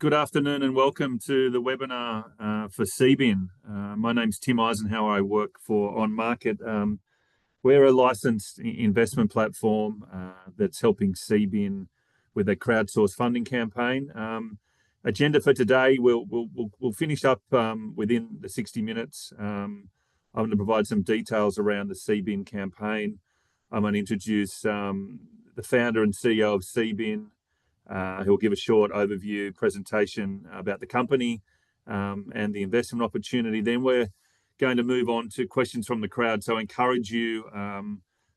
Good afternoon and welcome to the webinar for Seabin. My name's Tim Eisenhauer. I work for OnMarket. We're a licensed investment platform that's helping Seabin with a crowdsourced funding campaign. Agenda for today, we'll finish up within the 60 minutes. I'm going to provide some details around the Seabin campaign. I'm going to introduce the founder and CEO of Seabin, who will give a short overview presentation about the company and the investment opportunity. Then we're going to move on to questions from the crowd. So I encourage you,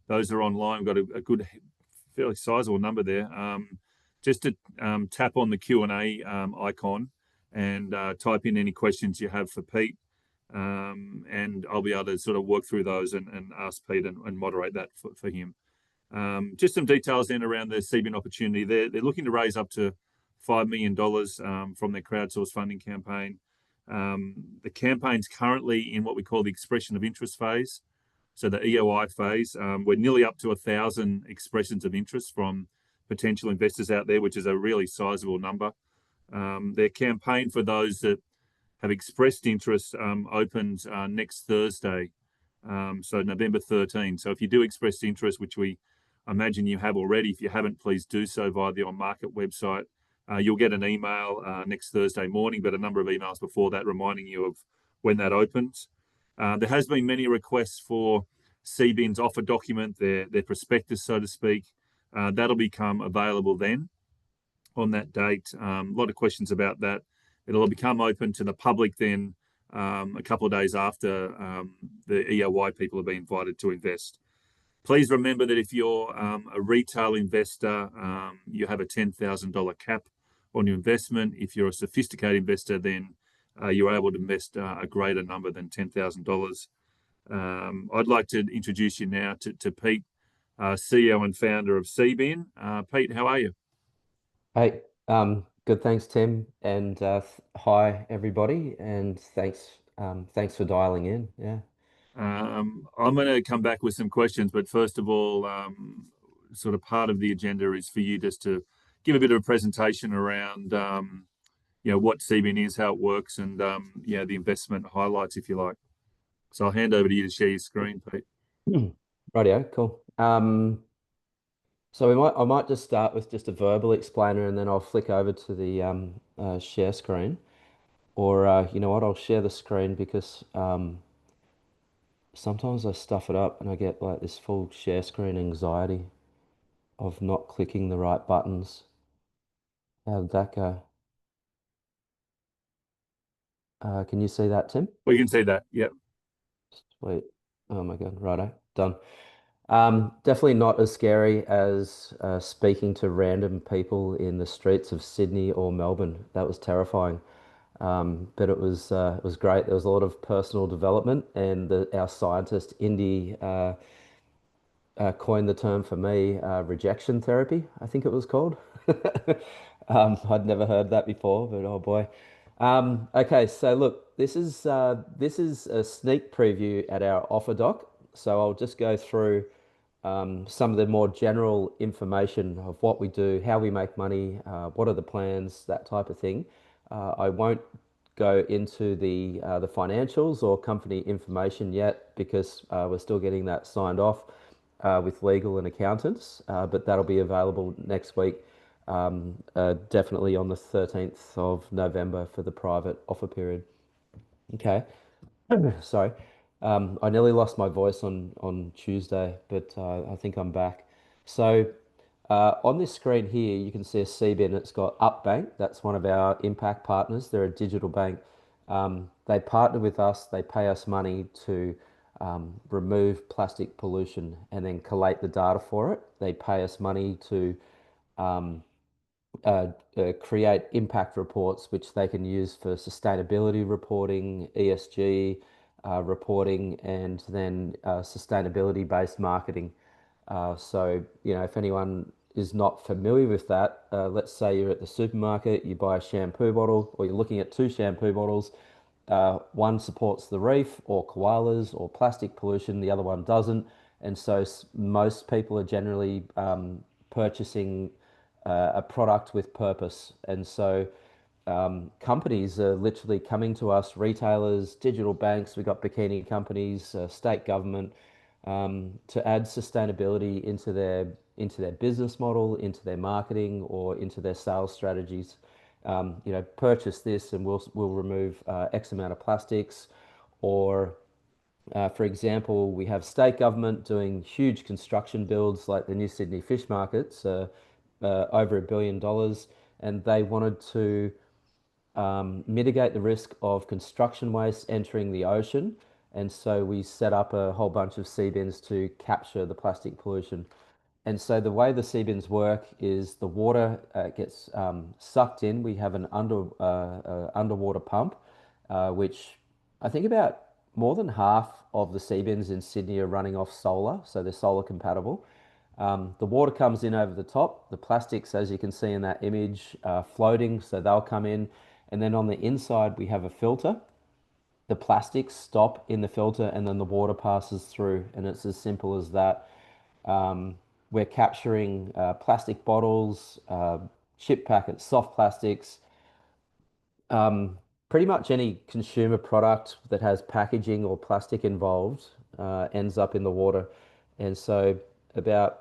those that are online, we've got a good, fairly sizable number there, just to tap on the Q&A icon and type in any questions you have for Pete. And I'll be able to sort of work through those and ask Pete and moderate that for him. Just some details then around the Seabin opportunity. They're looking to raise up to $5 million from their crowdsourced funding campaign. The campaign's currently in what we call the expression of interest phase. So the EOI phase, we're nearly up to 1,000 expressions of interest from potential investors out there, which is a really sizable number. Their campaign, for those that have expressed interest, opens next Thursday, so November 13. So if you do express interest, which we imagine you have already, if you haven't, please do so via the OnMarket website. You'll get an email next Thursday morning, but a number of emails before that reminding you of when that opens. There has been many requests for Seabin's offer document, their prospectus, so to speak. That'll become available then on that date. A lot of questions about that. It'll become open to the public then a couple of days after the EOI people have been invited to invest. Please remember that if you're a retail investor, you have a $10,000 cap on your investment. If you're a sophisticated investor, then you're able to invest a greater number than $10,000. I'd like to introduce you now to Pete, CEO and founder of Seabin. Pete, how are you? Hey, good. Thanks, Tim, and hi everybody, and thanks for dialing in. Yeah. I'm going to come back with some questions, but first of all, sort of part of the agenda is for you just to give a bit of a presentation around, what Seabin is, how it works, and the investment highlights, if you like. So I'll hand over to you to share your screen, Pete. Rightio, cool. So I might just start with just a verbal explainer, and then I'll flick over to the share screen, or you know what, I'll share the screen because sometimes I stuff it up and I get like this full share screen anxiety of not clicking the right buttons. How did that go? Can you see that, Tim? We can see that. Yep. Sweet. Oh my God. Righto. Done. Definitely not as scary as speaking to random people in the streets of Sydney or Melbourne. That was terrifying. But it was great. There was a lot of personal development, and our scientist Indy coined the term for me, rejection therapy, I think it was called. I'd never heard that before, but oh boy. Okay, so look, this is a sneak preview at our offer doc. So I'll just go through some of the more general information of what we do, how we make money, what are the plans, that type of thing. I won't go into the financials or company information yet because we're still getting that signed off with legal and accountants, but that'll be available next week, definitely on the 13th of November for the private offer period. Okay. Sorry. I nearly lost my voice on Tuesday, but I think I'm back. So on this screen here, you can see a Seabin. It's got UpBank. That's one of our impact partners. They're a digital bank. They partner with us. They pay us money to remove plastic pollution and then collate the data for it. They pay us money to create impact reports, which they can use for sustainability reporting, ESG reporting, and then sustainability-based marketing. So, if anyone is not familiar with that, let's say you're at the supermarket, you buy a shampoo bottle, or you're looking at two shampoo bottles. One supports the reef or koalas or plastic pollution, the other one doesn't. And so most people are generally purchasing a product with purpose. And so companies are literally coming to us, retailers, digital banks, we've got bikini companies, state government, to add sustainability into their business model, into their marketing, or into their sales strategies. Purchase this and we'll remove X amount of plastics. Or, for example, we have state government doing huge construction builds like the new Sydney fish markets, over $1 billion, and they wanted to mitigate the risk of construction waste entering the ocean. And so we set up a whole bunch of sea bins to capture the plastic pollution. And so the way the Seabins work is the water gets sucked in. We have an underwater pump, which I think about more than half of the Seabins in Sydney are running off solar, so they're solar compatible. The water comes in over the top. The plastics, as you can see in that image, are floating, so they'll come in. And then on the inside, we have a filter. The plastics stop in the filter, and then the water passes through, and it's as simple as that. Um, we're capturing plastic bottles, chip packets, soft plastics, um, pretty much any consumer product that has packaging or plastic involved ends up in the water. And so about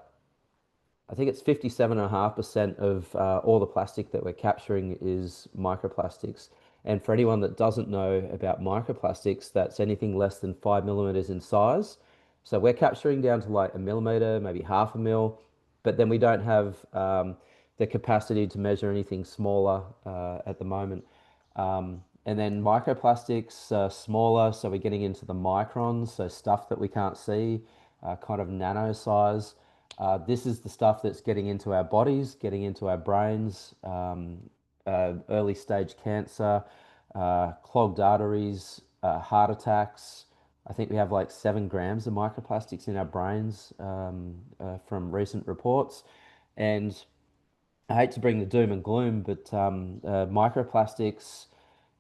I think it's 57.5% of all the plastic that we're capturing is microplastics. And for anyone that doesn't know about microplastics, that's anything less than 5 millimeters in size. So we're capturing down to like a millimeter, maybe half a mil, but then we don't have the capacity to measure anything smaller at the moment. And then microplastics are smaller, so we're getting into the microns, so stuff that we can't see, kind of nano size. This is the stuff that's getting into our bodies, getting into our brains, early stage cancer, clogged arteries, heart attacks. I think we have like 7 grams of microplastics in our brains from recent reports. And I hate to bring the doom and gloom, but microplastics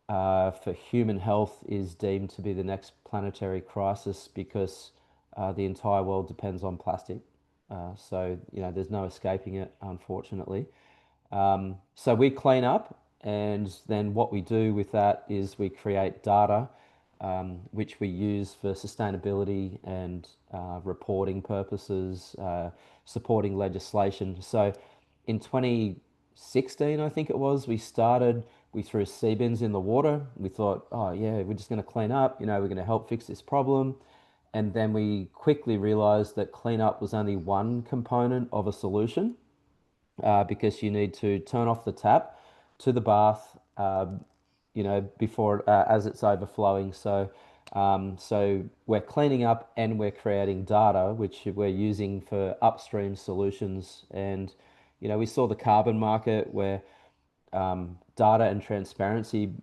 for human health is deemed to be the next planetary crisis because the entire world depends on plastic. There's no escaping it, unfortunately. So we clean up, and then what we do with that is we create data, which we use for sustainability and reporting purposes, supporting legislation. So in 2016, I think it was, we threw sea bins in the water. We thought, oh yeah, we're just going to clean up, we're going to help fix this problem. And then we quickly realized that cleanup was only one component of a solution because you need to turn off the tap to the bath, before as it's overflowing. So we're cleaning up and we're creating data, which we're using for upstream solutions. And we saw the carbon market where data and transparency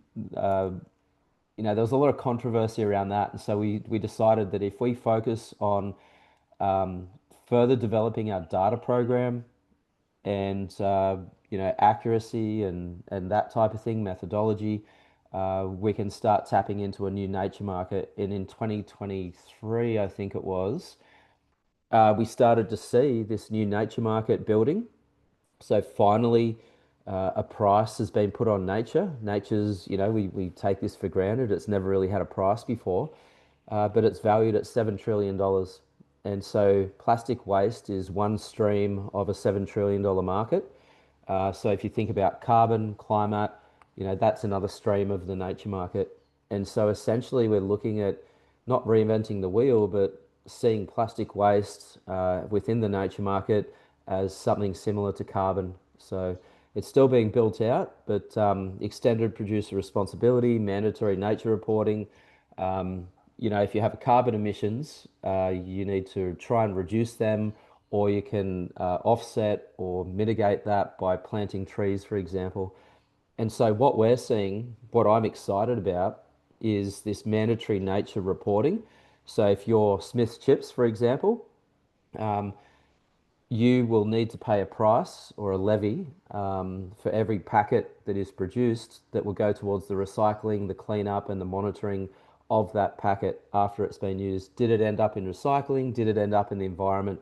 there was a lot of controversy around that. And so we decided that if we focus on um, further developing our data program and accuracy and that type of thing, methodology, we can start tapping into a new nature market. And in 2023, I think it was, we started to see this new nature market building. So finally, a price has been put on nature. Nature's, we take this for granted. It's never really had a price before, but it's valued at $7 trillion. And so plastic waste is one stream of a $7 trillion market. So if you think about carbon, climate, that's another stream of the nature market. And so essentially, we're looking at not reinventing the wheel, but seeing plastic waste within the nature market as something similar to carbon. So it's still being built out, but extended producer responsibility, mandatory nature reporting. If you have carbon emissions, you need to try and reduce them, or you can offset or mitigate that by planting trees, for example. And so what we're seeing, what I'm excited about, is this mandatory nature reporting. So if you're Smith's Chips, for example, um, you will need to pay a price or a levy for every packet that is produced that will go towards the recycling, the cleanup, and the monitoring of that packet after it's been used. Did it end up in recycling? Did it end up in the environment?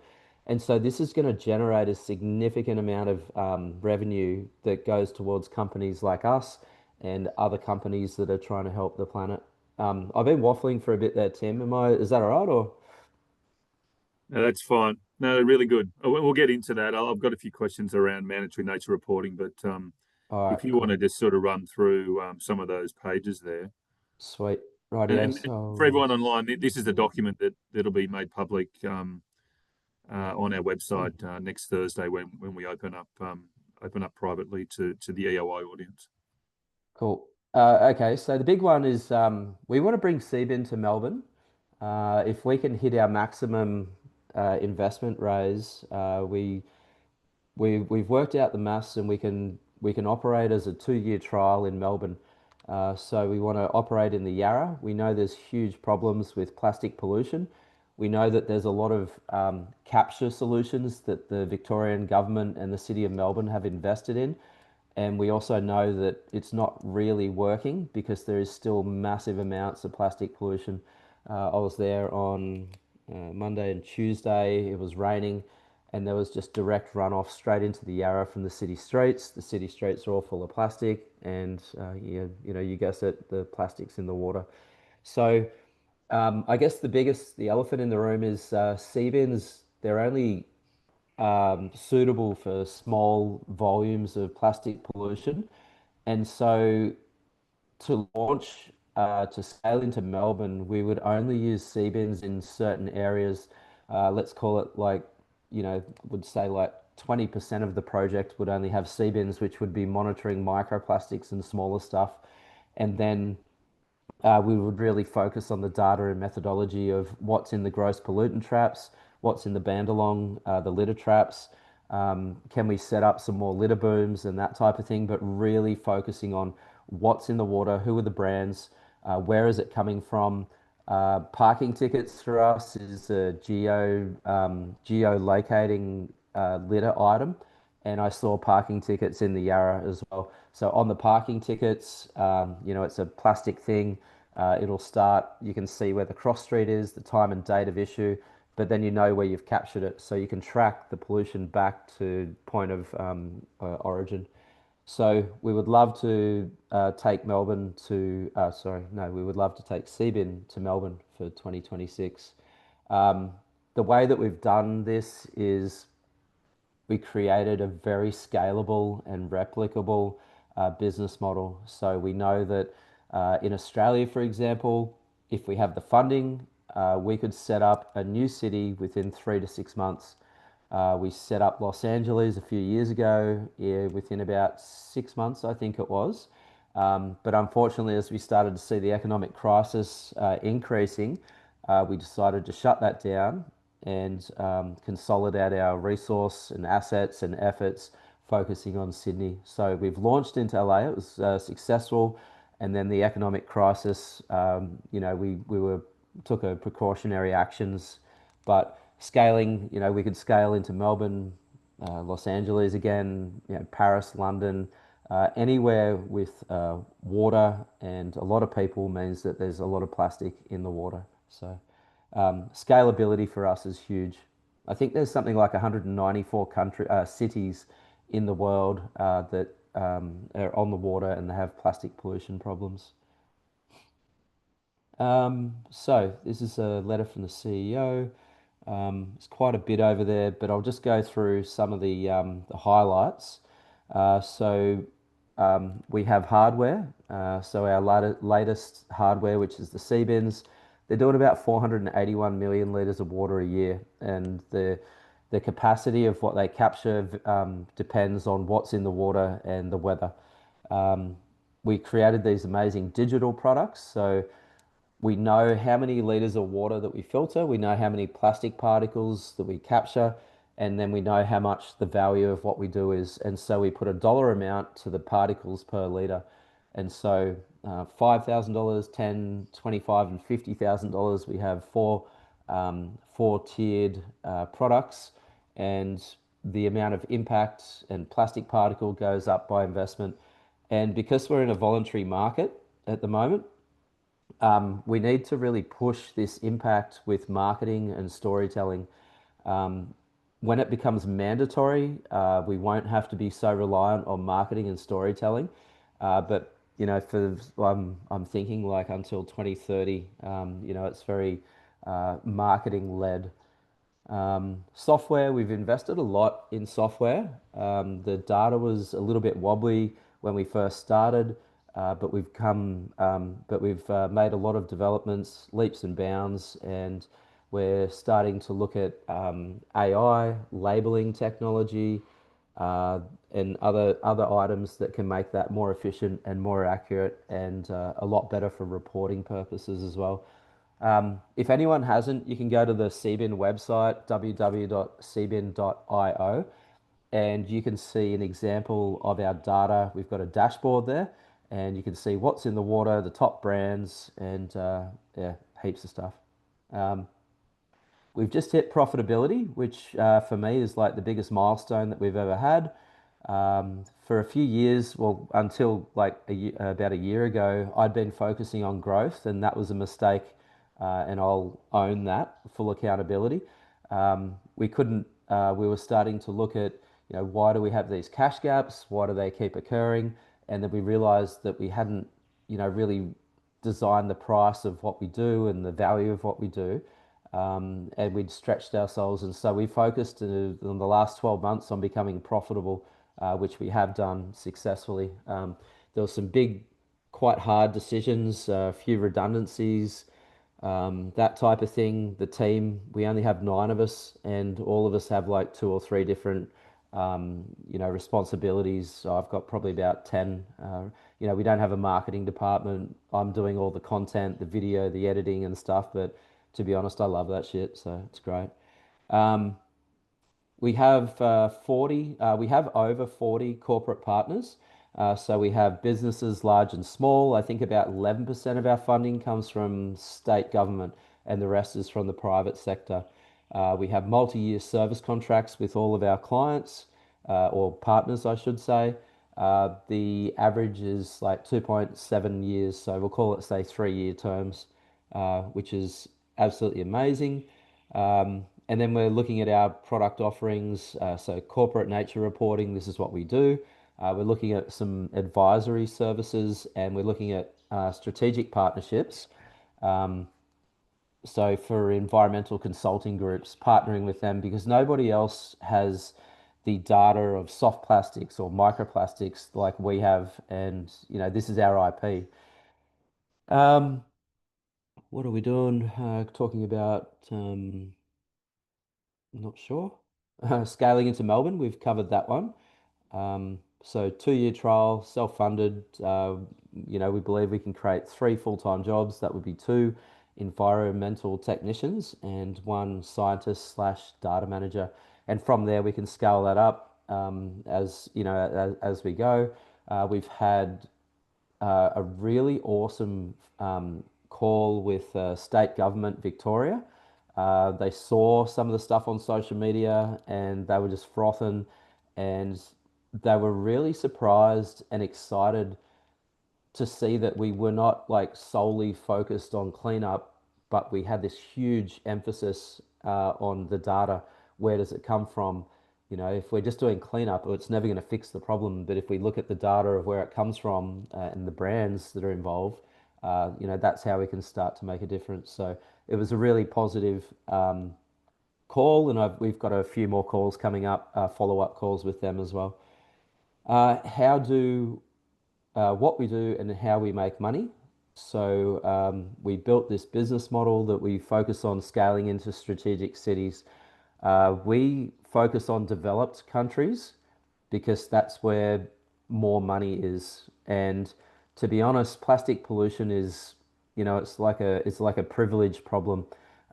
And so this is going to generate a significant amount of revenue that goes towards companies like us and other companies that are trying to help the planet. I've been waffling for a bit there, Tim. Is that all right? Or No, that's fine. No, they're really good. We'll get into that. I've got a few questions around mandatory nature reporting, but all right, if you want to cool, just sort of run through some of those pages there. sweet, And, rightio. and for So, everyone online, this is the document that'll be made public on our mm, website next Thursday when we open up privately to the EOI audience. cool. Okay, so the big one is we want to bring Seabin to Melbourne. If we can hit our maximum investment raise, we've worked out the maths and we can operate as a 2-year trial in Melbourne. So we want to operate in the Yarra. We know there's huge problems with plastic pollution. We know that there's a lot of capture solutions that the Victorian government and the City of Melbourne have invested in. And we also know that it's not really working because there is still massive amounts of plastic pollution. I was there on Monday and Tuesday. It was raining, and there was just direct runoff straight into the Yarra from the city streets. The city streets are all full of plastic, and you guessed it, the plastic's in the water. So I guess the elephant in the room is sea bins. They're only suitable for small volumes of plastic pollution. And so to launch, to scale into Melbourne, we would only use sea bins in certain areas. Let's call it like, would say like 20% of the project would only have sea bins, which would be monitoring microplastics and smaller stuff. And then we would really focus on the data and methodology of what's in the gross pollutant traps, what's in the bandalong, the litter traps. Can we set up some more litter booms and that type of thing, but really focusing on what's in the water, who are the brands, where is it coming from. Parking tickets for us is a geo-locating litter item, and I saw parking tickets in the Yarra as well. So on the parking tickets, it's a plastic thing. It'll start, you can see where the cross street is, the time and date of issue, but then you know where you've captured it. So you can track the pollution back to point of origin. So we would love to take Melbourne to, sorry, no, we would love to take Seabin to Melbourne for 2026. Um, the way that we've done this is we created a very scalable and replicable business model. So we know that in Australia, for example, if we have the funding, we could set up a new city within 3 to 6 months. We set up Los Angeles a few years ago, yeah, within about 6 months, I think it was. But unfortunately, as we started to see the economic crisis increasing, we decided to shut that down and consolidate our resource and assets and efforts focusing on Sydney. So we've launched into LA. It was successful, and then the economic crisis. We took a precautionary actions, but scaling. We could scale into Melbourne, Los Angeles again, Paris, London. Anywhere with water and a lot of people means that there's a lot of plastic in the water. So scalability for us is huge. I think there's something like 194 cities in the world that are on the water and they have plastic pollution problems. So this is a letter from the CEO. It's quite a bit over there, but I'll just go through some of the highlights. We have hardware. So our latest hardware, which is the Seabins, they're doing about 481 million liters of water a year, and the capacity of what they capture depends on what's in the water and the weather. Um, we created these amazing digital products, so we know how many liters of water that we filter, we know how many plastic particles that we capture, and then we know how much the value of what we do is. And so we put a dollar amount to the particles per liter. And so $5,000, 10, 25, and $50,000. We have four tiered products, and the amount of impact and plastic particle goes up by investment. And because we're in a voluntary market at the moment, we need to really push this impact with marketing and storytelling. Um, when it becomes mandatory, we won't have to be so reliant on marketing and storytelling. But I'm thinking like until 2030, it's very marketing led. Software, we've invested a lot in software. The data was a little bit wobbly when we first started, but we've made a lot of developments, leaps and bounds, and we're starting to look at AI, labeling technology, uh, and other items that can make that more efficient and more accurate and a lot better for reporting purposes as well. If anyone hasn't, you can go to the Seabin website, www.seabin.io, and you can see an example of our data. We've got a dashboard there, and you can see what's in the water, the top brands, and yeah, heaps of stuff. Um, We've just hit profitability, which for me is like the biggest milestone that we've ever had. For a few years, well, until like about a year ago, I'd been focusing on growth, and that was a mistake, and I'll own that, full accountability. We couldn't, we were starting to look at, why do we have these cash gaps? Why do they keep occurring? And then we realized that we hadn't, really designed the price of what we do and the value of what we do, and we'd stretched ourselves. And so we focused in the last 12 months on becoming profitable, which we have done successfully. There were some big, quite hard decisions, a few redundancies, that type of thing. The team, we only have 9 of us, and all of us have like 2 or 3 different, responsibilities. So I've got probably about 10. We don't have a marketing department. I'm doing all the content, the video, the editing and stuff. But to be honest, I love that shit, so it's great. Um, we have over 40 corporate partners. So we have businesses large and small. I think about 11% of our funding comes from state government, and the rest is from the private sector. We have multi-year service contracts with all of our clients, or partners, I should say. The average is like 2.7 years, so we'll call it, say, 3-year terms, which is absolutely amazing. And then we're looking at our product offerings. So corporate nature reporting, this is what we do. We're looking at some advisory services, and we're looking at strategic partnerships. Um, so for environmental consulting groups, partnering with them because nobody else has the data of soft plastics or microplastics like we have, and this is our IP. Um, what are we doing? Talking about I'm not sure. Scaling into Melbourne, we've covered that one. So 2-year trial, self-funded. We believe we can create 3 full-time jobs. That would be 2 environmental technicians and 1 scientist slash data manager. And from there, we can scale that up, as we go. We've had a really awesome call with state government Victoria. They saw some of the stuff on social media, and they were just frothing, and they were really surprised and excited to see that we were not like solely focused on cleanup, but we had this huge emphasis on the data. Where does it come from? If we're just doing cleanup, it's never going to fix the problem. But if we look at the data of where it comes from and the brands that are involved, that's how we can start to make a difference. So it was a really positive call, and we've got a few more calls coming up, follow-up calls with them as well. How do What we do and how we make money. So we built this business model that we focus on scaling into strategic cities. We focus on developed countries because that's where more money is. And to be honest, plastic pollution is, it's like a privilege problem.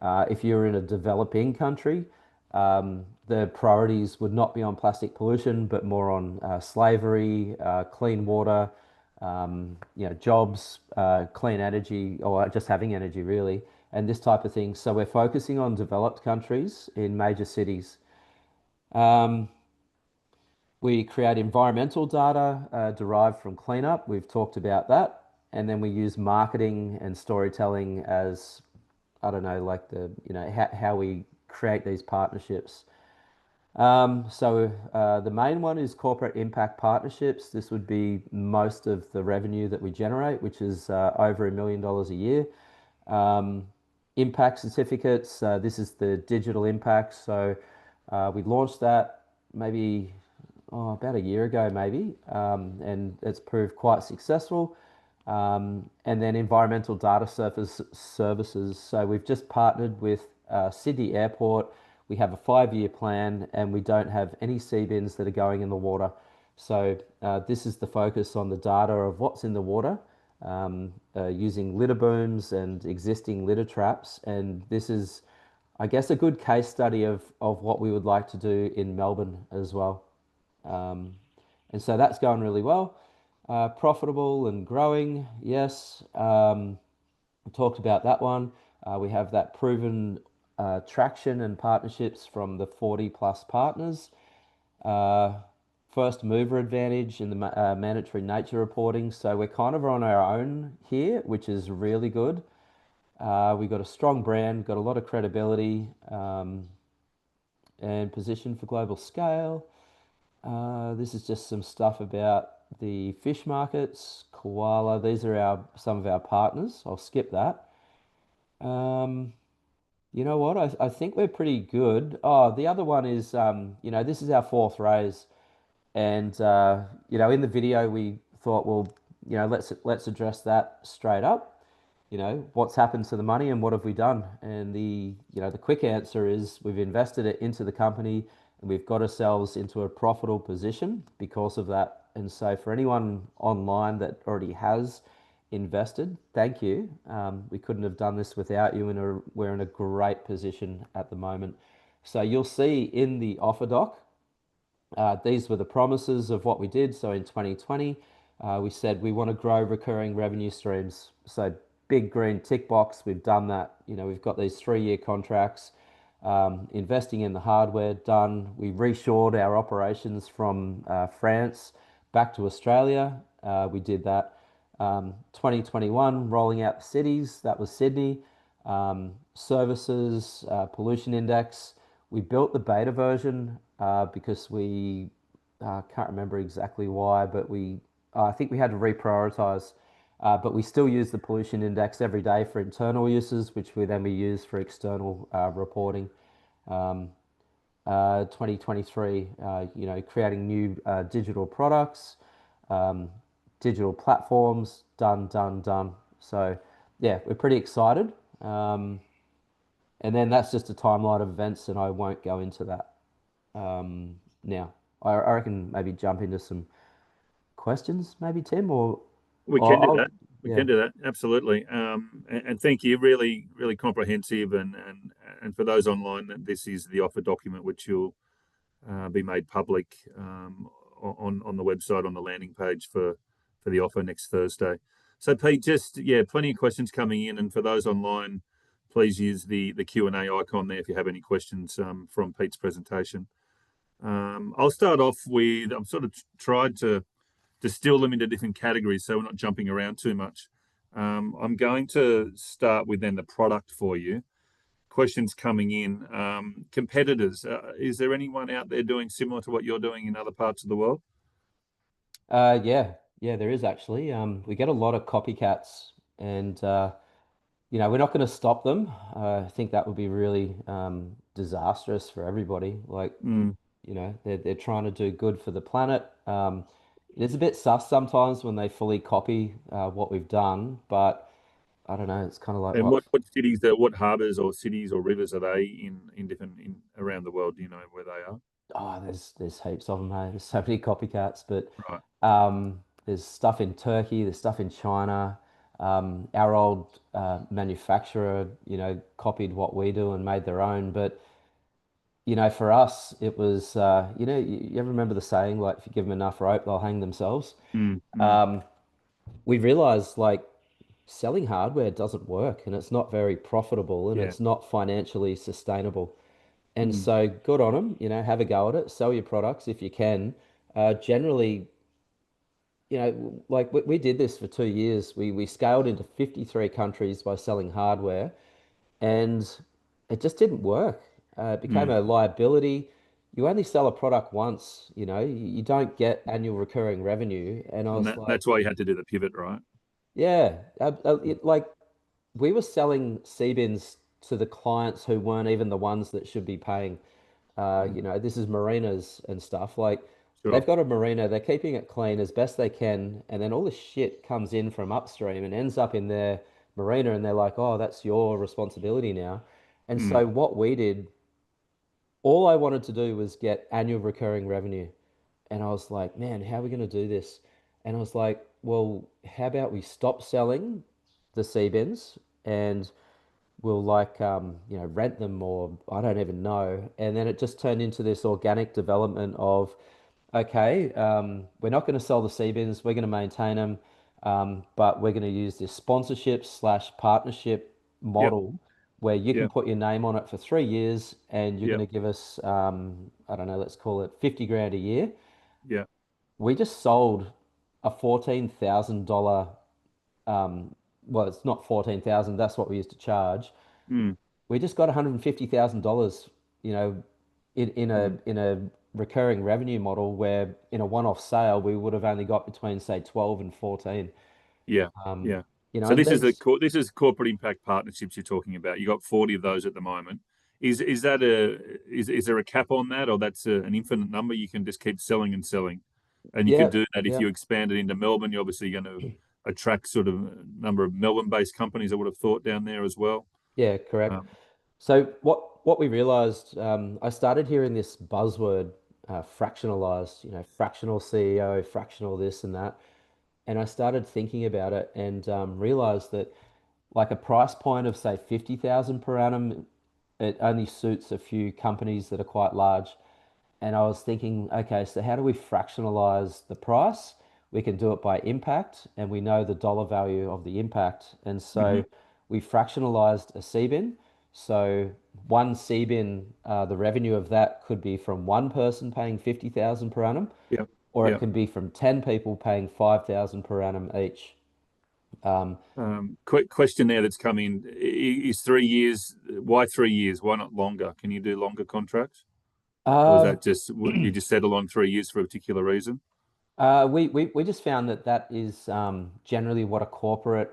If you're in a developing country, the priorities would not be on plastic pollution, but more on slavery, clean water, jobs, clean energy, or just having energy really, and this type of thing. So we're focusing on developed countries in major cities. Um, we create environmental data derived from cleanup. We've talked about that. And then we use marketing and storytelling as, I don't know, like how we create these partnerships. The main one is corporate impact partnerships. This would be most of the revenue that we generate, which is over $1 million a year. Um, Impact certificates. This is the digital impact. We launched that maybe about a year ago, maybe, and it's proved quite successful. And then environmental data services. So we've just partnered with Sydney Airport. We have a 5 year plan, and we don't have any sea bins that are going in the water. This is the focus on the data of what's in the water, using litter booms and existing litter traps. And this is, I guess, a good case study of what we would like to do in Melbourne as well. Um, and so that's going really well. Profitable and growing, yes. We talked about that one. We have that proven traction and partnerships from the 40 plus partners. Uh, First mover advantage in the mandatory nature reporting. So we're kind of on our own here, which is really good. We've got a strong brand, got a lot of credibility, and position for global scale. This is just some stuff about the fish markets, koala. These are some of our partners. I'll skip that. Um, you know what? I think we're pretty good. Oh, the other one is, this is our fourth raise, and in the video we thought, well, let's address that straight up. What's happened to the money and what have we done? And the quick answer is we've invested it into the company and we've got ourselves into a profitable position because of that. And so for anyone online that already has invested, thank you. We couldn't have done this without you, and we're in a great position at the moment. So you'll see in the offer doc, these were the promises of what we did. So in 2020, we said we want to grow recurring revenue streams. So big green tick box, we've done that. We've got these 3 year contracts, investing in the hardware, done. We reshored our operations from France back to Australia. We did that. 2021, rolling out the cities, that was Sydney. Services, pollution index. We built the beta version because we can't remember exactly why, but I think we had to reprioritize. But we still use the pollution index every day for internal uses, which we use for external reporting. 2023, creating new digital products, um, digital platforms, done, done, done. So yeah, we're pretty excited. Um, and then that's just a timeline of events, and I won't go into that now. I reckon maybe jump into some questions, maybe Tim, We or can do that. We yeah. can do that. Absolutely. And thank you. Really, really comprehensive. And for those online, that this is the offer document, which will be made public on the website on the landing page for the offer next Thursday. So Pete, just plenty of questions coming in, and for those online, please use the Q&A icon there if you have any questions from Pete's presentation. I'll start off with, I've sort of tried to distill them into different categories so we're not jumping around too much. I'm going to start with then the product for you. Questions coming in. Competitors, is there anyone out there doing similar to what you're doing in other parts of the world? Yeah, there is actually. We get a lot of copycats, and we're not going to stop them. I think that would be really disastrous for everybody. Like, Mm. they're trying to do good for the planet. It's a bit sus sometimes when they fully copy what we've done, but I don't know. It's kind of like And what. what cities, what harbors or cities or rivers are they in different around the world? Do you know where they are? Oh, there's heaps of them. Hey. There's so many copycats, but Right. there's stuff in Turkey. There's stuff in China. Our old manufacturer, copied what we do and made their own. But for us, it was, you ever remember the saying, like, if you give them enough rope, they'll hang themselves. Mm, mm. Um, we realized, like, selling hardware doesn't work, and it's not very profitable, and Yeah. it's not financially sustainable. And Mm, so good on them, have a go at it, sell your products if you can. Generally, like we did this for 2 years. We scaled into 53 countries by selling hardware, and it just didn't work. It became mm. a liability. you only sell a product once, you don't get annual recurring revenue. And I And was like, that's why you had to do the pivot, right? yeah, like we were selling Seabins to the clients who weren't even the ones that should be paying. Mm, This is marinas and stuff. Like they've sure. got a marina, they're keeping it clean as best they can, and then all the shit comes in from upstream and ends up in their marina, and they're like, "Oh, that's your responsibility now." And Mm, so what we did, all I wanted to do was get annual recurring revenue. And I was like, man, how are we going to do this? And I was like, well, how about we stop selling the sea bins and we'll rent them, or I don't even know. And then it just turned into this organic development of, okay, we're not going to sell the sea bins, we're going to maintain them, but we're going to use this sponsorship slash partnership yep. model where you can Yep. put your name on it for 3 years and you're going Yep. to give us, I don't know, let's call it 50 grand a year. Yep. We just sold a $14,000, well, it's not 14,000, that's what we used to charge. Mm, We just got $150,000, you know, in a mm. in a recurring revenue model where in a one-off sale we would have only got between say 12 and 14. Yeah. Um, Yeah. So and this is there's this is corporate impact partnerships you're talking about. You got 40 of those at the moment. Is that a is there a cap on that, or that's an infinite number? You can just keep selling and selling, and you could yeah, do that if yeah, you expand it into Melbourne. You're obviously going to attract sort of a number of Melbourne-based companies. I would have thought down there as well. yeah, correct. Um, So what we realized, I started hearing this buzzword, fractionalized, fractional CEO, fractional this and that. And I started thinking about it and realized that like a price point of say 50,000 per annum, it only suits a few companies that are quite large. And I was thinking, okay, so how do we fractionalize the price? We can do it by impact, and we know the dollar value of the impact. And so mhm. we fractionalized a CBIN. So one CBIN, the revenue of that could be from one person paying 50,000 per annum, Yeah. or it Yeah. can be from 10 people paying 5,000 per annum each. Um, Quick question there that's come in is 3 years. Why 3 years? Why not longer? Can you do longer contracts, or is uh, that just you just settle on 3 years for a particular reason? we just found that that is generally what a corporate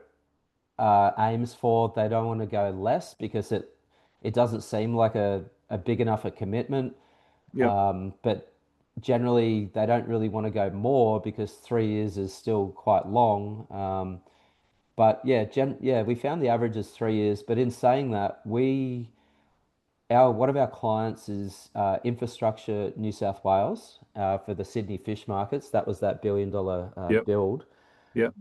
aims for. They don't want to go less because it doesn't seem like a big enough a commitment. Yep. But generally, they don't really want to go more because 3 years is still quite long. But yeah, we found the average is 3 years. But in saying that, our one of our clients is Infrastructure New South Wales for the Sydney fish markets. That was that $1 billion Yep. build. Yep.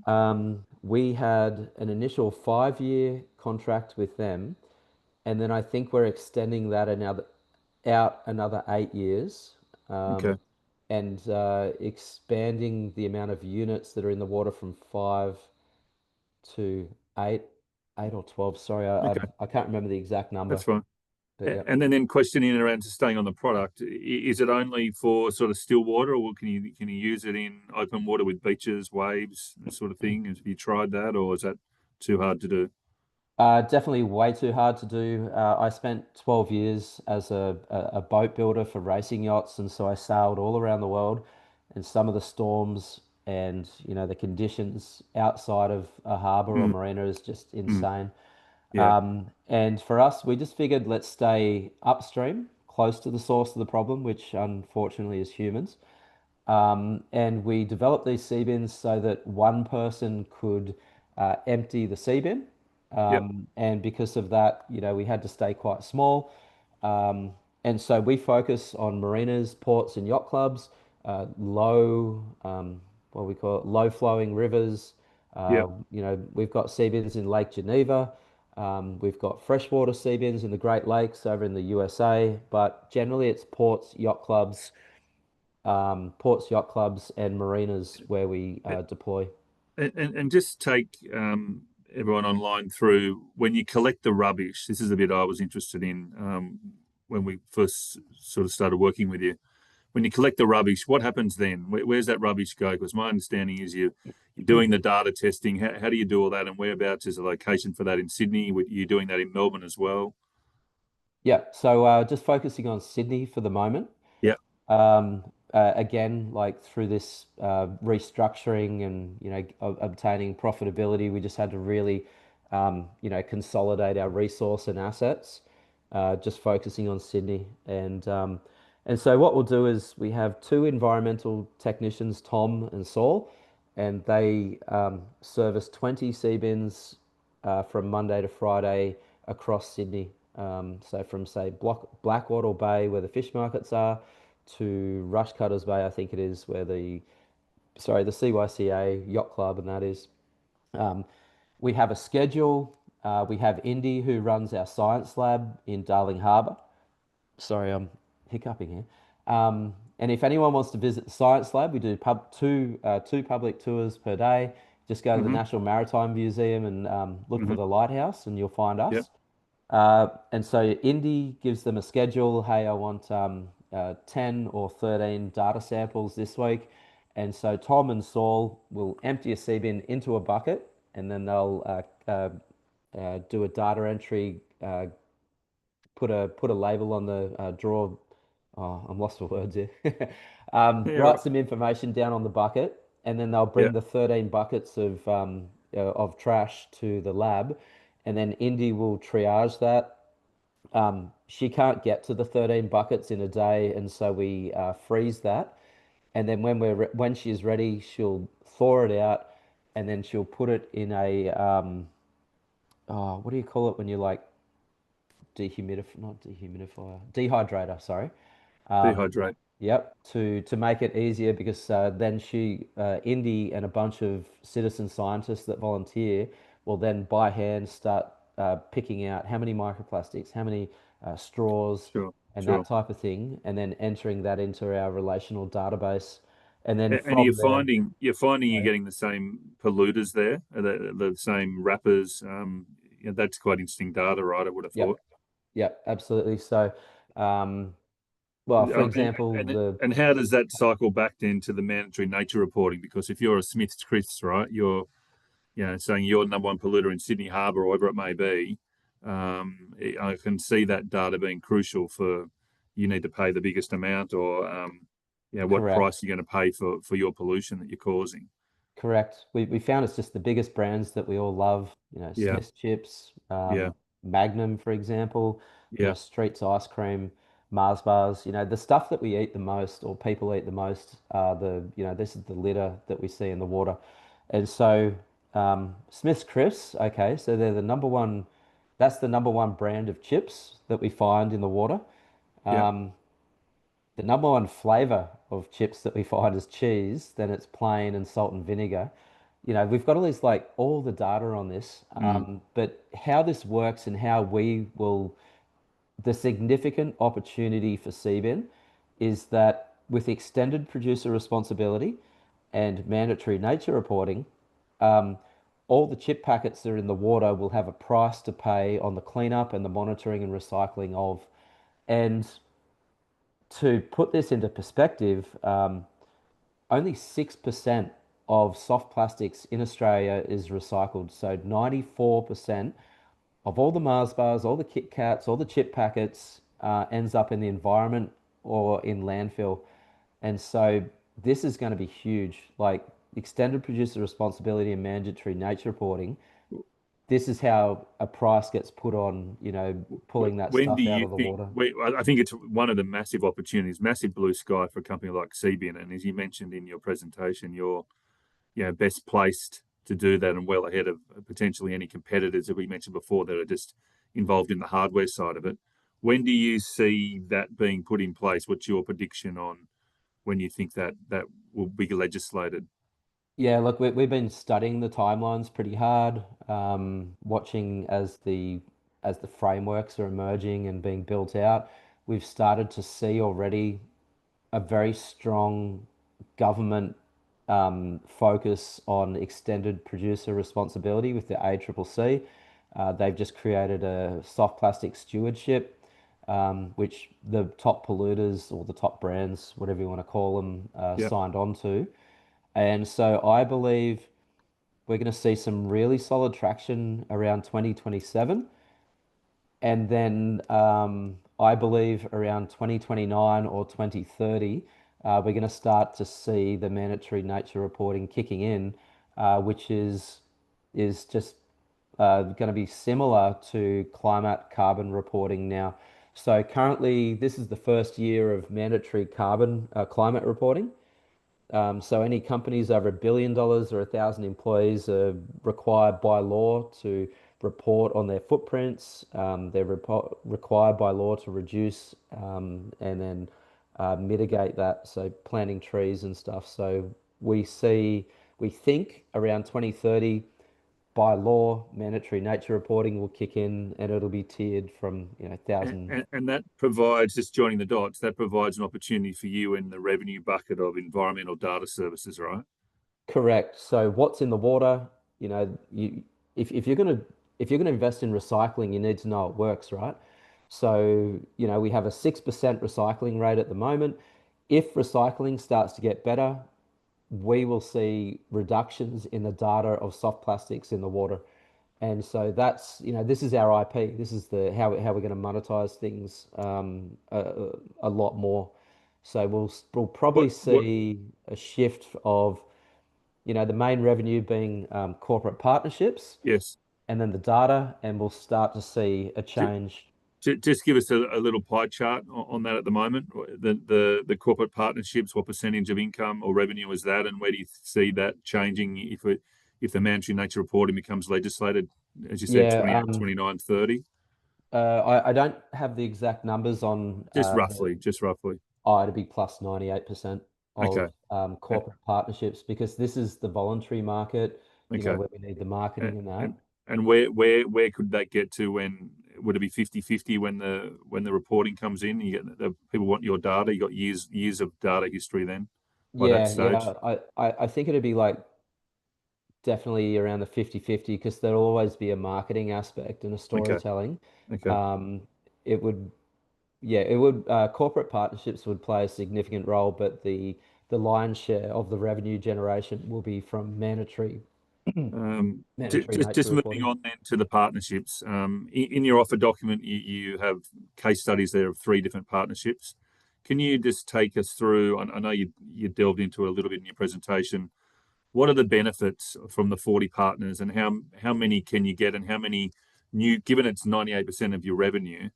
We had an initial 5 year contract with them, and then I think we're extending that another 8 years, Okay. and expanding the amount of units that are in the water from 5 to 8, 8 or 12. Sorry, Okay. I can't remember the exact number, That's fine. but yeah. And then questioning around to staying on the product, is it only for sort of still water, or can you use it in open water with beaches, waves, that sort of thing? Have you tried that, or is that too hard to do? Definitely way too hard to do. I spent 12 years as a boat builder for racing yachts, and so I sailed all around the world. And some of the storms and the conditions outside of a harbor or Mm, marina is just mm, insane. yeah. And for us, we just figured let's stay upstream, close to the source of the problem, which unfortunately is humans. And we developed these sea bins so that one person could empty the sea bin. Yep. And because of that, we had to stay quite small. Um, and so we focus on marinas, ports, and yacht clubs, what we call it, low flowing rivers. Yep. We've got sea bins in Lake Geneva. We've got freshwater sea bins in the Great Lakes over in the USA, but generally it's ports, yacht clubs, and marinas where we deploy. And just take everyone online through when you collect the rubbish. This is a bit I was interested in when we first sort of started working with you. When you collect the rubbish, what happens then? Where's that rubbish go? Because my understanding is you're doing the data testing. How do you do all that, and whereabouts is a location for that in Sydney? You're doing that in Melbourne as well. Yeah, so just focusing on Sydney for the moment. Yeah. Again, like through this restructuring and obtaining profitability, we just had to really consolidate our resource and assets, just focusing on Sydney. And so what we'll do is we have two environmental technicians, Tom and Saul, and they service 20 Seabins from Monday to Friday across Sydney. So from say Blackwater Bay, where the fish markets are, to Rushcutters Bay, I think it is, where the CYCA Yacht Club and that is. Um, we have a schedule. We have Indy, who runs our science lab in Darling Harbour. Sorry, I'm hiccuping here. And if anyone wants to visit the science lab, we do two public tours per day. Just go to the Hmm. National Maritime Museum and look for Hmm. the lighthouse, and you'll find Yep. us. And so Indy gives them a schedule. Hey, I want 10 or 13 data samples this week. And so Tom and Saul will empty a sea bin into a bucket, and then they'll do a data entry, put a label on the drawer. Oh, I'm lost for words here. Yeah. Write Right. some information down on the bucket, and then they'll Yeah. bring the 13 buckets of trash to the lab, and then Indy will triage that. She can't get to the 13 buckets in a day, and so we freeze that. And then when she's ready, she'll thaw it out, and then she'll put it in a what do you call it when you like not dehumidifier, dehydrator, sorry. Um, Dehydrate. yep, to make it easier because then Indy and a bunch of citizen scientists that volunteer will then by hand start picking out how many microplastics, how many straws, Sure. and that Sure. type of thing, and then entering that into our relational database, and then And from there, you're finding you're sorry. getting the same polluters there, the same wrappers. That's quite interesting data, right? I would have Yep, thought. yep, absolutely. So, um, well, for And example, the and how does that cycle back then to the mandatory nature reporting? Because if you're a Smith's Chris, right, you're saying you're the number one polluter in Sydney Harbour or whatever it may be. I can see that data being crucial for you need to pay the biggest amount or what correct. price you're going to pay for your pollution that you're causing. Correct. We found it's just the biggest brands that we all love. Yeah, Smith's Chips, yeah, Magnum, for example. yeah, Streets Ice Cream, Mars bars. The stuff that we eat the most, or people eat the most, are this is the litter that we see in the water, and so Smith's Crisps. Okay, so they're the number one. That's the number one brand of chips that we find in the water. yeah. Um, the number one flavor of chips that we find is cheese, then it's plain and salt and vinegar. We've got all the data on this, Mm. but how this works and how the significant opportunity for Seabin is that with extended producer responsibility and mandatory nature reporting, um, all the chip packets that are in the water will have a price to pay on the cleanup and the monitoring and recycling of. And to put this into perspective, only 6% of soft plastics in Australia is recycled. So 94% of all the Mars bars, all the Kit Kats, all the chip packets ends up in the environment or in landfill. And so this is going to be huge. Like extended producer responsibility and mandatory nature reporting. This is how a price gets put on, pulling that When do stuff out you of the think? water. I think it's one of the massive opportunities, massive blue sky for a company like Seabin. And as you mentioned in your presentation, you're best placed to do that and well ahead of potentially any competitors that we mentioned before that are just involved in the hardware side of it. When do you see that being put in place? What's your prediction on when you think that will be legislated? Yeah, look, we've been studying the timelines pretty hard, watching as the frameworks are emerging and being built out. We've started to see already a very strong government focus on extended producer responsibility with the ACCC. They've just created a soft plastic stewardship, which the top polluters or the top brands, whatever you want to call them, Yeah. signed on to. And so I believe we're going to see some really solid traction around 2027. And then I believe around 2029 or 2030, we're going to start to see the mandatory nature reporting kicking in, which is just going to be similar to climate carbon reporting now. So currently, this is the first year of mandatory carbon climate reporting. So any companies over $1 billion or 1,000 employees are required by law to report on their footprints. They're required by law to reduce and then mitigate that. So planting trees and stuff. So we think around 2030, by law, mandatory nature reporting will kick in and it'll be tiered from, thousand. And that provides, just joining the dots, that provides an opportunity for you in the revenue bucket of environmental data services, right? Correct. So what's in the water, you if you're gonna invest in recycling, you need to know it works, right? So, we have a 6% recycling rate at the moment. If recycling starts to get better, we will see reductions in the data of soft plastics in the water. And so that's, this is our IP. This is the how we're going to monetize things a lot more. So we'll probably What? see a shift of the main revenue being corporate partnerships Yes. and then the data, and we'll start to see a change. Just give us a little pie chart on that at the moment. The corporate partnerships, what percentage of income or revenue is that, and where do you see that changing if the mandatory nature reporting becomes legislated, as you said, Yeah, 28, 29, 30? I don't have the exact numbers on Just roughly, just roughly. it'd be plus 98% Okay. of corporate partnerships because this is the voluntary market, Okay. where we need the And marketing and that. and, and where could that get to when would it be 50-50 when the reporting comes in? You get the people want your data, you got years of data history then by that Yeah, stage. yeah. I think it'd be like definitely around the 50-50 because there'll always be a marketing aspect and a Okay. storytelling. Okay. Um, it would, yeah, it would, corporate partnerships would play a significant role, but the lion's share of the revenue generation will be from mandatory Just nature moving reporting. on then to the partnerships. In your offer document, you have case studies there of three different partnerships. Can you just take us through? I know you delved into it a little bit in your presentation. What are the benefits from the 40 partners, and how many can you get, and how many new? Given it's 98% of your revenue,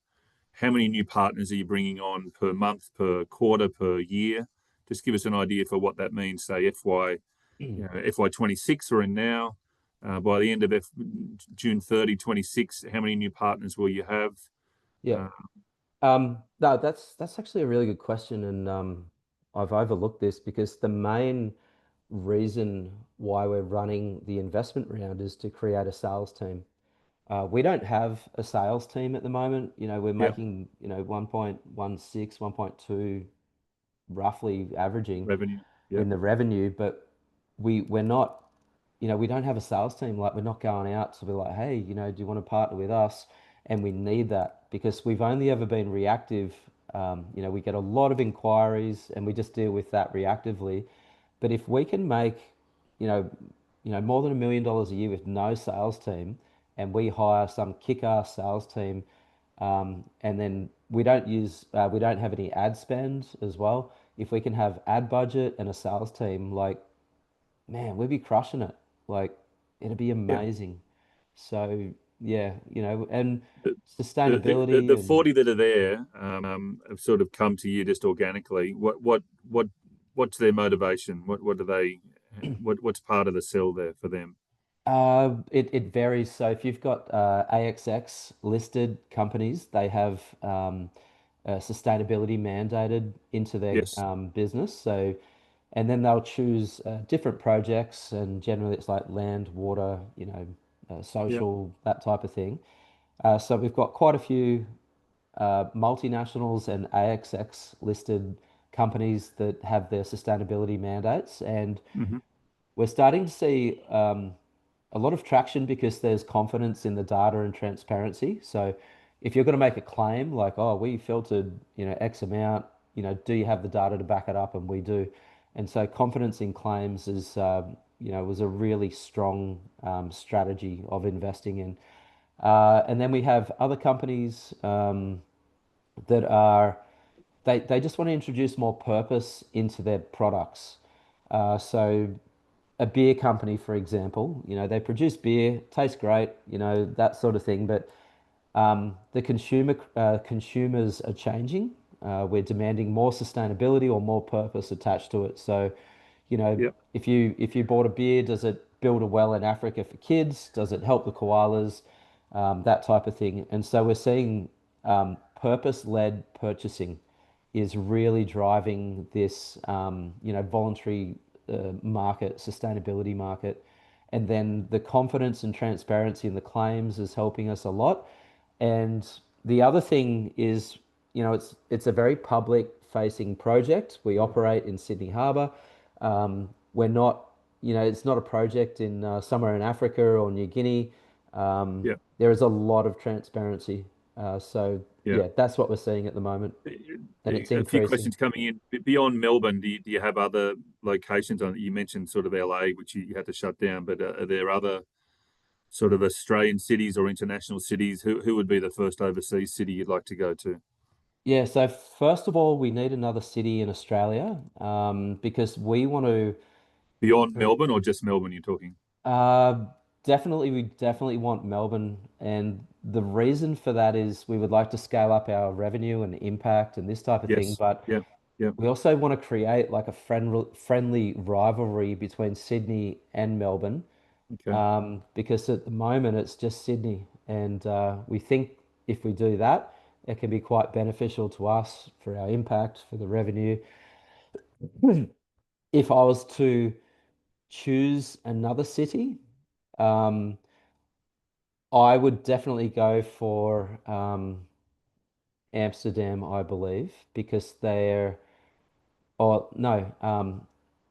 how many new partners are you bringing on per month, per quarter, per year? Just give us an idea for what that means. Say FY26 we're in now. By the end of June 30, 26, how many new partners will you have? Yeah. Uh, No, that's actually a really good question, and I've overlooked this because the main reason why we're running the investment round is to create a sales team. We don't have a sales team at the moment. We're yeah, making, 1.16, 1.2 roughly averaging revenue. Yeah, in the revenue, but we're not, we don't have a sales team. Like we're not going out to be like, hey, do you want to partner with us? And we need that because we've only ever been reactive. We get a lot of inquiries and we just deal with that reactively. But if we can make, you know, more than $1 million a year with no sales team, and we hire some kick-ass sales team, and then we don't have any ad spend as well. If we can have ad budget and a sales team, like, man, we'd be crushing it. Like, it'd be yeah. amazing. So yeah, and The, the sustainability and 40 that are there have sort of come to you just organically. What's their motivation? What do they? What's part of the sell there for them? it varies. So if you've got AXX listed companies, they have sustainability mandated into their Yes. business. So, and then they'll choose different projects, and generally it's like land, water, Yeah. social, that type of thing. So we've got quite a few multinationals and AXX listed companies that have their sustainability mandates, and Hmm. we're starting to see a lot of traction because there's confidence in the data and transparency. So if you're going to make a claim like, oh, we filtered, X amount, do you have the data to back it up? And we do. And so confidence in claims was a really strong strategy of investing in. And then we have other companies. that are they just want to introduce more purpose into their products. So a beer company, for example, they produce beer, tastes great, that sort of thing, but the consumers are changing. We're demanding more sustainability or more purpose attached to it. So, Yep. if you bought a beer, does it build a well in Africa for kids? Does it help the koalas? That type of thing. And so we're seeing purpose-led purchasing is really driving this, voluntary market, sustainability market. And then the confidence and transparency in the claims is helping us a lot. And the other thing is, it's a very public facing project. We operate in Sydney Harbour. We're not, it's not a project in somewhere in Africa or New Guinea. Yep. There is a lot of transparency. So Yeah. yeah, that's what we're seeing at the moment, and it's A few increasing. questions coming in. Beyond Melbourne, do you have other locations on? You mentioned sort of LA, which you had to shut down, but are there other sort of Australian cities or international cities? Who would be the first overseas city you'd like to go to? Yeah, so first of all, we need another city in Australia, because we want to. Beyond Melbourne or just Melbourne, you're talking? Uh, we definitely want Melbourne, and the reason for that is we would like to scale up our revenue and impact and this type of thing, Yes. but Yep. Yep. we also want to create like a friendly rivalry between Sydney and Melbourne, Okay. because at the moment it's just Sydney, and we think if we do that, it can be quite beneficial to us for our impact, for the revenue. If I was to choose another city, um, I would definitely go for Amsterdam, I believe, because or no,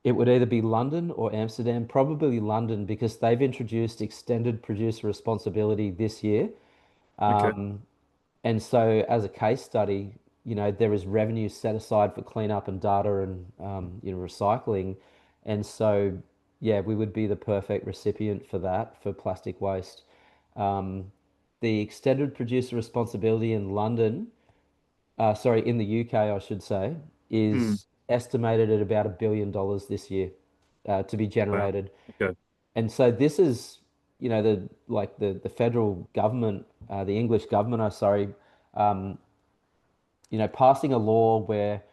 it would either be London or Amsterdam, probably London, because they've introduced extended producer responsibility this year. Okay. Um, and so, as a case study, there is revenue set aside for cleanup and data and recycling, and so yeah, we would be the perfect recipient for that for plastic waste. Um, the extended producer responsibility in London, sorry, in the UK, I should say, Hmm. is estimated at about $1 billion this year, to be Wow. generated. Okay. And so this is, the federal government, the English government, sorry, um, passing a law where,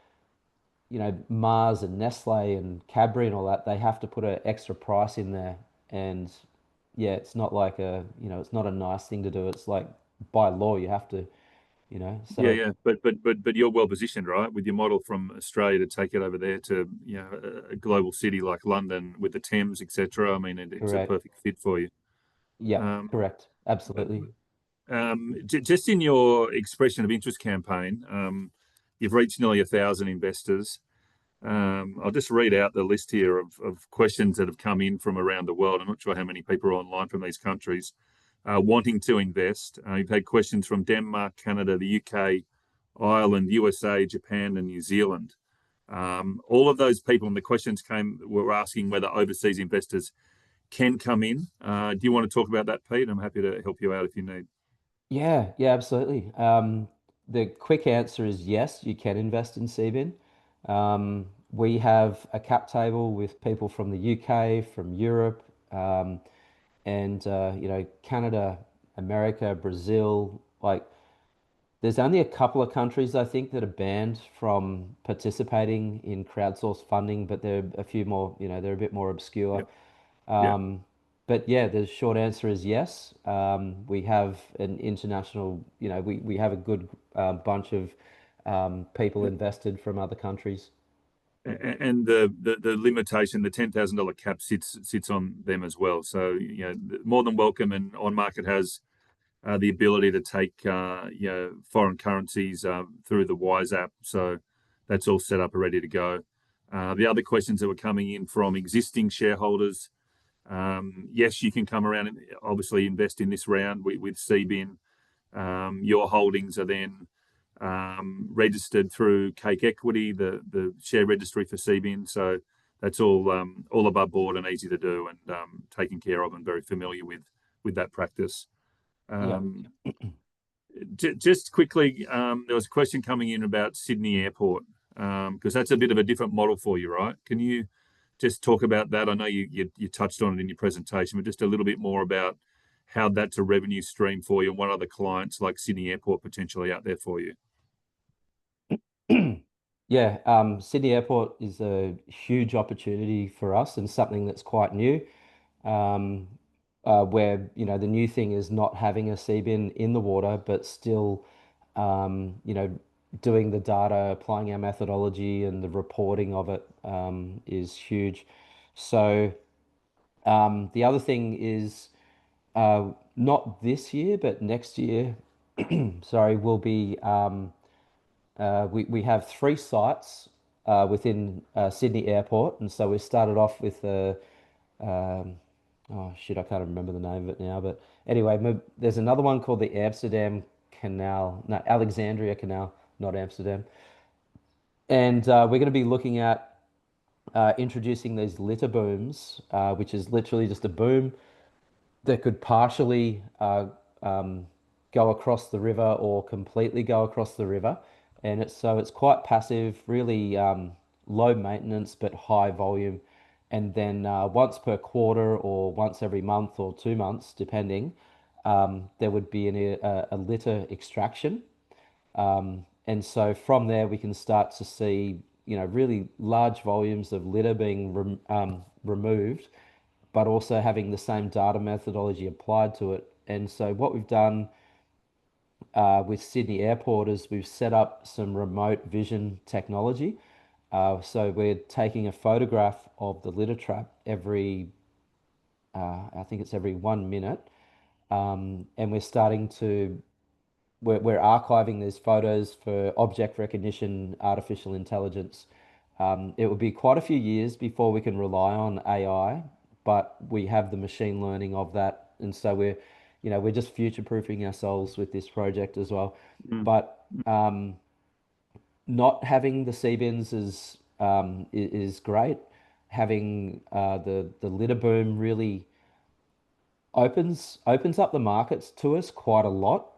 Mars and Nestle and Cadbury and all that, they have to put an extra price in there. And yeah, it's not like it's not a nice thing to do. It's like by law you have to, Yeah, so yeah, but you're well positioned, right, with your model from Australia to take it over there to a global city like London with the Thames, etc. I mean, it's a correct. perfect fit for you. Yeah, Um, correct. Absolutely. just in your expression of interest campaign, you've reached nearly 1,000 investors. I'll just read out the list here of questions that have come in from around the world. I'm not sure how many people are online from these countries wanting to invest. You've had questions from Denmark, Canada, the UK, Ireland, USA, Japan, and New Zealand. All of those people, and the questions were asking whether overseas investors can come in. Do you want to talk about that, Pete? I'm happy to help you out if you need. Yeah, yeah, absolutely. The quick answer is yes, you can invest in Seabin. We have a cap table with people from the UK, from Europe, and Canada, America, Brazil. Like, there's only a couple of countries I think that are banned from participating in crowdsourced funding, but there are a few more, they're a bit more obscure. Yep, yep, Um, but yeah, the short answer is yes. We have an international, we have a good bunch of people yep. invested from other countries. And the limitation, the $10,000 cap sits on them as well. So more than welcome. And OnMarket has the ability to take foreign currencies through the Wise app. So that's all set up and ready to go. The other questions that were coming in from existing shareholders, yes, you can come around and obviously invest in this round with Seabin. Your holdings are then registered through Cake Equity, the share registry for Seabin. So that's all above board and easy to do, and taken care of, and very familiar with that practice. Yeah. Um, Just quickly, there was a question coming in about Sydney Airport, because that's a bit of a different model for you, right? Can you just talk about that? I know you touched on it in your presentation, but just a little bit more about how that's a revenue stream for you and what other clients like Sydney Airport potentially out there for you. Yeah, Sydney Airport is a huge opportunity for us and something that's quite new. Um, where the new thing is not having a sea bin in the water, but still, um, you know, doing the data, applying our methodology, and the reporting of it is huge. So the other thing is not this year, but next year. Sorry, will be. We have three sites within Sydney Airport, and so we started off with um, oh shit, I can't remember the name of it now. But anyway, there's another one called the Amsterdam Canal, no, Alexandria Canal, not Amsterdam. And we're going to be looking at introducing these litter booms, which is literally just a boom that could partially um, go across the river or completely go across the river. And it's quite passive, really low maintenance but high volume. And then once per quarter or once every month or 2 months, depending, there would be a litter extraction. And so from there, we can start to see, really large volumes of litter being removed, but also having the same data methodology applied to it. And so what we've done with Sydney Airport is we've set up some remote vision technology. So we're taking a photograph of the litter trap I think it's every 1 minute, and we're archiving these photos for object recognition, artificial intelligence. It will be quite a few years before we can rely on AI, but we have the machine learning of that, and so we're just future-proofing ourselves with this project as well. Mm. But not having the Seabins is great. Having the litter boom really opens up the markets to us quite a lot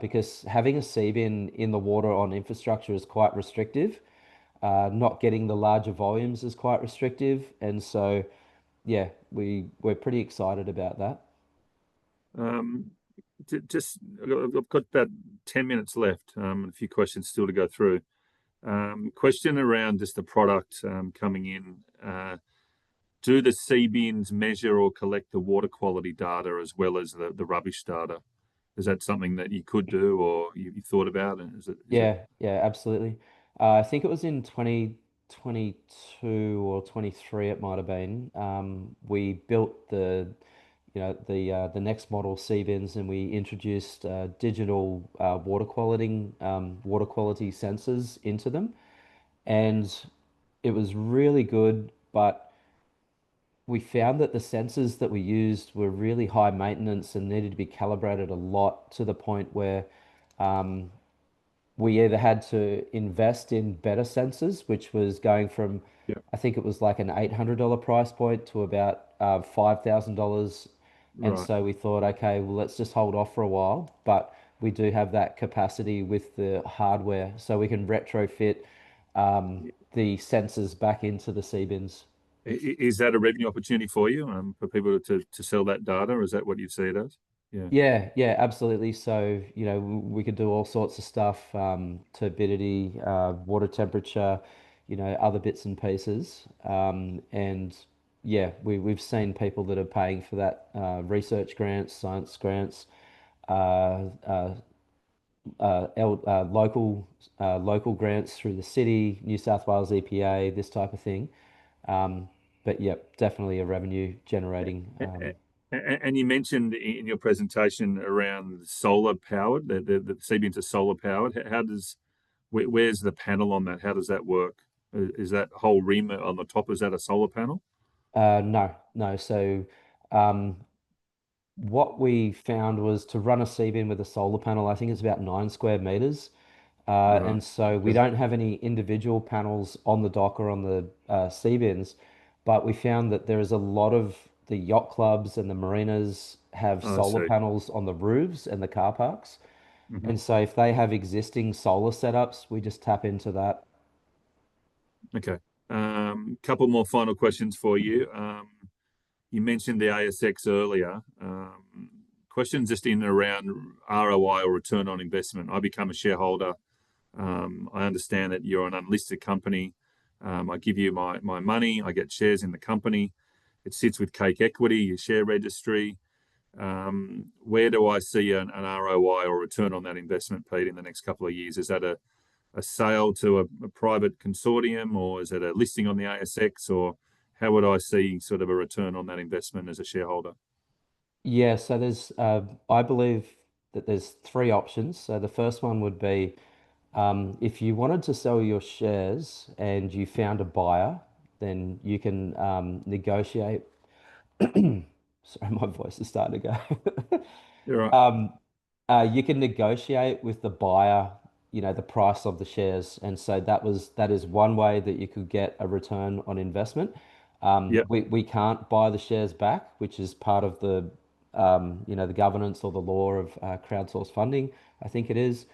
because having a Seabin in the water on infrastructure is quite restrictive. Not getting the larger volumes is quite restrictive, and so yeah, we're pretty excited about that. Um, just, I've got about 10 minutes left, and a few questions still to go through. Question around just the product coming in. Do the sea bins measure or collect the water quality data as well as the rubbish data? Is that something that you could do or you thought about? And is it? Yeah, absolutely. I think it was in 2022 or 23, it might have been. We built the next model Seabins, and we introduced digital water quality sensors into them, and it was really good. But we found that the sensors that we used were really high maintenance and needed to be calibrated a lot to the point where um, we either had to invest in better sensors, which was going from, Yeah, I think it was like an $800 price point to about $5,000. And right. so we thought, okay, well, let's just hold off for a while. But we do have that capacity with the hardware, so we can retrofit the sensors back into the Seabins. Is that a revenue opportunity for you, for people to sell that data, or is that what you see it as? Yeah, Yeah, absolutely. So, we could do all sorts of stuff, turbidity, water temperature, other bits and pieces. And yeah, we've seen people that are paying for that, research grants, science grants, uh, uh, local grants through the city, New South Wales EPA, this type of thing. Um, but yeah, definitely a revenue generating. and you mentioned in your presentation around solar powered, the Seabins are solar powered. How does where's the panel on that? How does that work? Is that whole ream on the top, is that a solar panel? No, no. So, um, what we found was to run a C-bin with a solar panel, I think it's about 9 square meters. Right. And so we Okay. don't have any individual panels on the dock or on the C-bins, but we found that there is a lot of the yacht clubs and the marinas have I solar see. panels on the roofs and the car parks. Hmm. And so if they have existing solar setups, we just tap into that. Okay. Couple more final questions for you. You mentioned the ASX earlier. Questions just in and around ROI or return on investment. I become a shareholder. I understand that you're an unlisted company. I give you my money. I get shares in the company. It sits with Cake Equity, your share registry. Where do I see an ROI or return on that investment, Pete, in the next couple of years? Is that a sale to a private consortium, or is it a listing on the ASX, or how would I see sort of a return on that investment as a shareholder? Yeah, so I believe that there's three options. So the first one would be if you wanted to sell your shares and you found a buyer, then you can negotiate. Sorry, my voice is starting to go. You're right. You can negotiate with the buyer, the price of the shares, and so that is one way that you could get a return on investment. Yep. We can't buy the shares back, which is part of the governance or the law of crowdsourced funding, I think it is.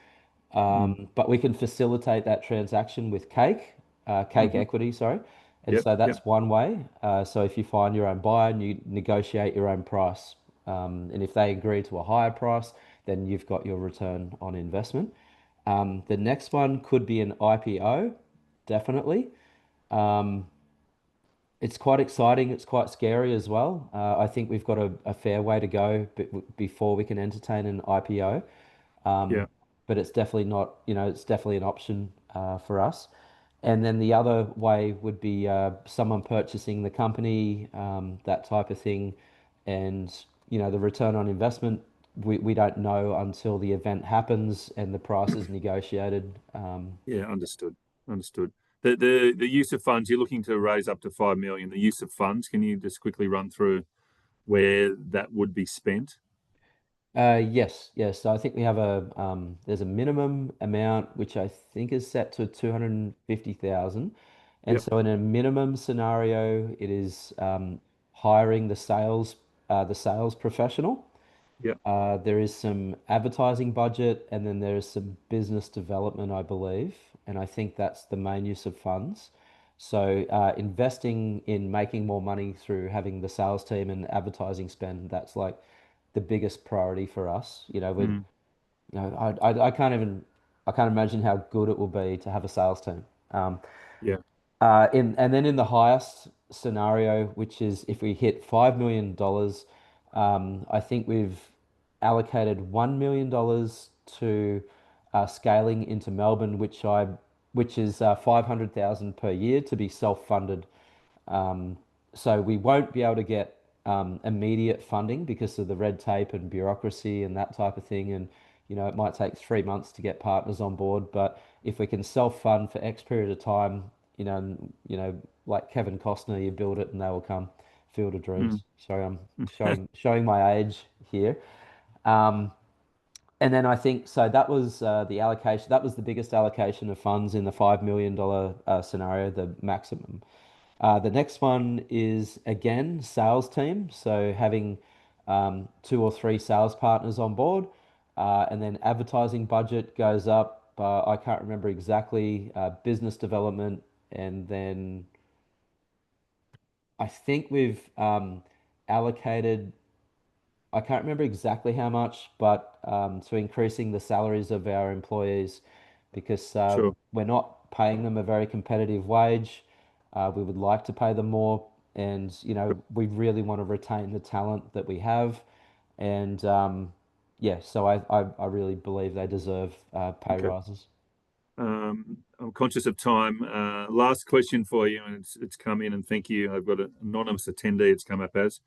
Mm. But we can facilitate that transaction with Cake Hmm. Equity, sorry. And Yep. so Yep. that's one way. So if you find your own buyer and you negotiate your own price, and if they agree to a higher price, then you've got your return on investment. The next one could be an IPO, definitely. Um, it's quite exciting. It's quite scary as well. I think we've got a fair way to go before we can entertain an IPO. Yeah. But it's definitely not, it's definitely an option for us. And then the other way would be someone purchasing the company, that type of thing. And, the return on investment, we don't know until the event happens and the price is negotiated. Yeah. Understood. Understood. The use of funds, you're looking to raise up to 5 million. The use of funds, can you just quickly run through where that would be spent? Yes, yes. So I think we have there's a minimum amount which I think is set to 250,000. And Yep. so in a minimum scenario, it is hiring the sales professional. Yep. There is some advertising budget, and then there is some business development, I believe. And I think that's the main use of funds. So investing in making more money through having the sales team and advertising spend, that's like the biggest priority for us. Mm. I can't imagine how good it will be to have a sales team. Um, Yeah. and then in the highest scenario, which is if we hit $5 million, I think we've allocated $1 million to scaling into Melbourne, which is 500,000 per year to be self-funded. Um, so we won't be able to get immediate funding because of the red tape and bureaucracy and that type of thing. And, it might take 3 months to get partners on board. But if we can self-fund for X period of time, like Kevin Costner, you build it and they will come. Field of Mm. Dreams. Sorry, I'm showing my age here. Um, and then I think so that was the allocation. That was the biggest allocation of funds in the $5 million scenario, the maximum. The next one is again sales team. So having two or three sales partners on board, and then advertising budget goes up. I can't remember exactly. Business development, and then I think we've allocated. I can't remember exactly how much, but to increasing the salaries of our employees because Sure. we're not paying them a very competitive wage. We would like to pay them more, and we really want to retain the talent that we have. And yeah, so I really believe they deserve pay Okay. rises. I'm conscious of time. Last question for you, and it's come in, and thank you. I've got an anonymous attendee. It's come up as.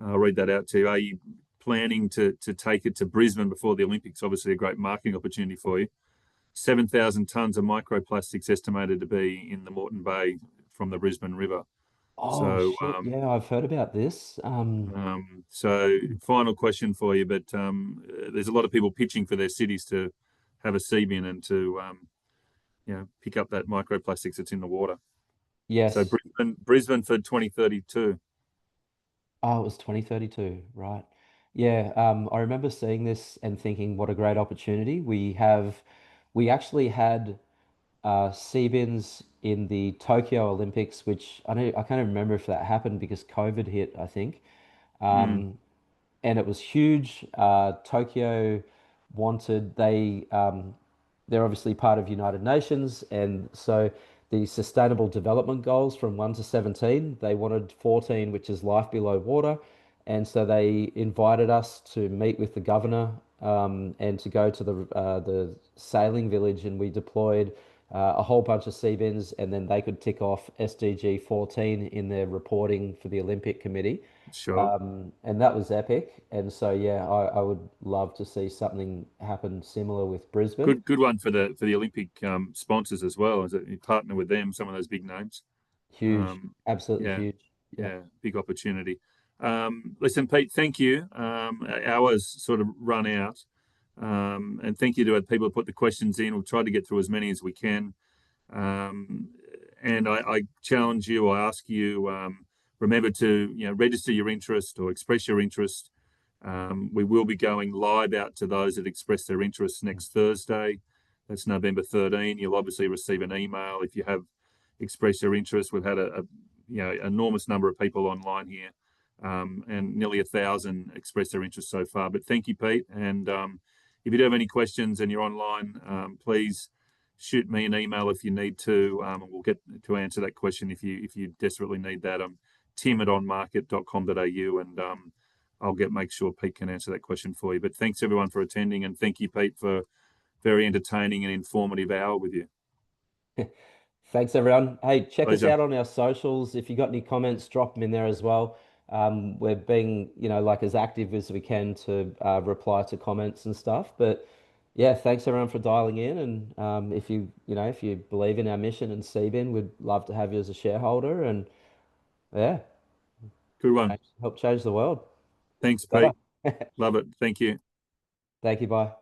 I'll read that out to you. Are you planning to take it to Brisbane before the Olympics? Obviously, a great marketing opportunity for you. 7,000 tonnes of microplastics estimated to be in the Moreton Bay from the Brisbane River. Oh So, shit, yeah, I've heard about this. so final question for you, but there's a lot of people pitching for their cities to have a Seabin and to pick up that microplastics that's in the water. So Yes. Brisbane for 2032. Oh, it was 2032, right? Yeah, I remember seeing this and thinking, what a great opportunity. We actually had Seabins in the Tokyo Olympics, which I can't remember if that happened because COVID hit, I think. Mm, Um, and it was huge. Tokyo wanted they're obviously part of United Nations, and so the Sustainable Development Goals from 1 to 17, they wanted 14, which is life below water, and so they invited us to meet with the governor and to go to the sailing village, and we deployed a whole bunch of sea bins, and then they could tick off SDG 14 in their reporting for the Olympic Committee. sure. And that was epic. And so, yeah, I would love to see something happen similar with Brisbane. Good one for the Olympic sponsors as well, as you partner with them, some of those big names. Huge, Um, absolutely yeah, huge. Yeah. yeah, big opportunity. Listen, Pete, thank you. Our hours sort of run out. And thank you to the people who put the questions in. We'll try to get through as many as we can. Um, and I challenge you, I ask you, remember to register your interest or express your interest. We will be going live out to those that express their interest next Thursday. That's November 13. You'll obviously receive an email if you have expressed your interest. We've had a enormous number of people online here, and nearly 1,000 expressed their interest so far. But thank you, Pete. And if you do have any questions and you're online, please shoot me an email if you need to, and we'll get to answer that question if you desperately need that. Tim at onmarket.com.au, and I'll make sure Pete can answer that question for you. But thanks everyone for attending, and thank you, Pete, for very entertaining and informative hour with you. Thanks, everyone. Hey, check us Pleasure. out on our socials. If you got any comments, drop them in there as well. We're being, like as active as we can to reply to comments and stuff. But yeah, thanks everyone for dialing in. And if you believe in our mission and Seabin, we'd love to have you as a shareholder. And yeah, Good one. help change the world. Thanks, Better. Pete. Love it. Thank you. Thank you. Bye.